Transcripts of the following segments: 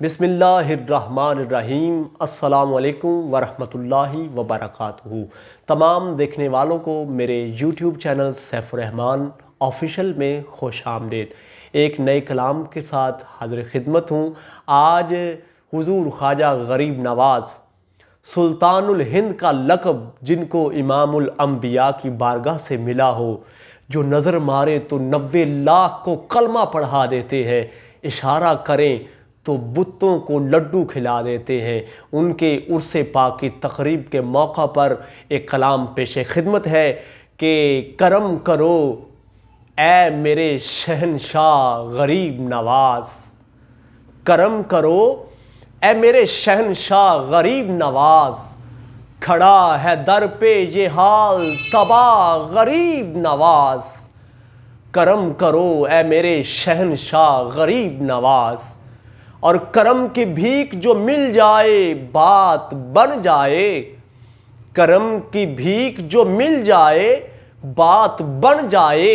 बिस्मिल्लाहिर्रहमानिर्रहीम। अस्सलामु अलैकुम वरहमतुल्लाहि वबरकातुहू। तमाम देखने वालों को मेरे यूट्यूब चैनल सैफुर्रहमान ऑफिशियल में खुश आमदीद। एक नए कलाम के साथ हाज़िर खिदमत हूँ। आज हुज़ूर ख्वाजा गरीब नवाज सुल्तानुल हिंद का लक़ब, जिनको इमामुल अंबिया की बारगाह से मिला हो, जो नज़र मारे तो 90 लाख को कलमा पढ़ा देते हैं, इशारा करें तो बुतों को लड्डू खिला देते हैं। उनके उर्से पाक की तकरीब के मौका पर एक कलाम पेश खिदमत है कि करम करो ए मेरे शहनशाह गरीब नवाज, करम करो ए मेरे शहनशाह गरीब नवाज, खड़ा है दर पे ये हाल तबाह गरीब नवाज, करम करो ए मेरे शहनशाह गरीब नवाज। और करम की भीख जो मिल जाए बात बन जाए, करम की भीख जो मिल जाए बात बन जाए,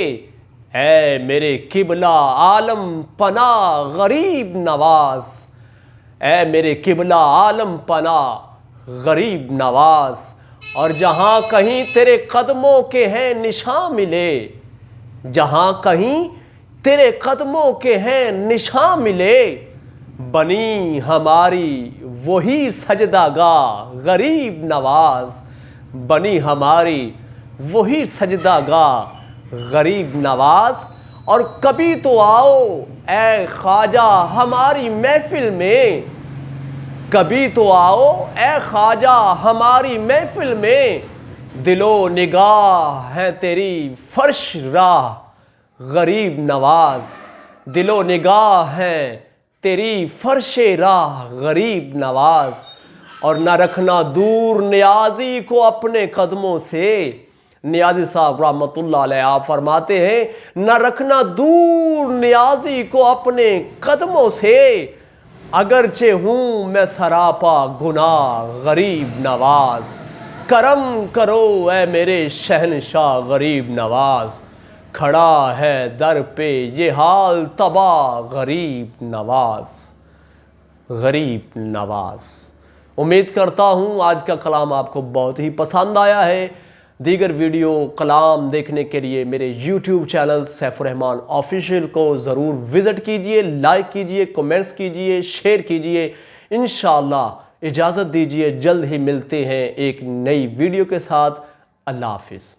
है मेरे किबला आलम पना गरीब नवाज, ऐ मेरे किबला आलम पना गरीब नवाज। और जहाँ कहीं तेरे कदमों के हैं निशान मिले, जहाँ कहीं तेरे कदमों के हैं निशान मिले, बनी हमारी वही सजदागाह गरीब नवाज, बनी हमारी वही सजदागाह गरीब नवाज। और कभी तो आओ ए ख्वाजा हमारी महफिल में, कभी तो आओ ए ख्वाजा हमारी महफिल में, दिलो निगाह है तेरी फर्श राह गरीब नवाज, दिलो निगाह है तेरी फर्श राह गरीब नवाज। और न रखना दूर नियाजी को अपने कदमों से, नियाजी साहब रहमतुल्लाह अलैह आप फरमाते हैं, न रखना दूर नियाजी को अपने कदमों से, अगरचे हूँ मैं सरापा गुनाह गरीब नवाज, करम करो ए मेरे शहनशाह गरीब नवाज, खड़ा है दर पे ये हाल तबाह गरीब नवाज, गरीब नवाज। उम्मीद करता हूँ आज का कलाम आपको बहुत ही पसंद आया है। दीगर वीडियो कलाम देखने के लिए मेरे YouTube चैनल सैफुर्रहमान ऑफिशियल को ज़रूर विज़िट कीजिए, लाइक कीजिए, कमेंट्स कीजिए, शेयर कीजिए। इंशाअल्लाह इजाज़त दीजिए, जल्द ही मिलते हैं एक नई वीडियो के साथ। अल्लाह हाफिज़।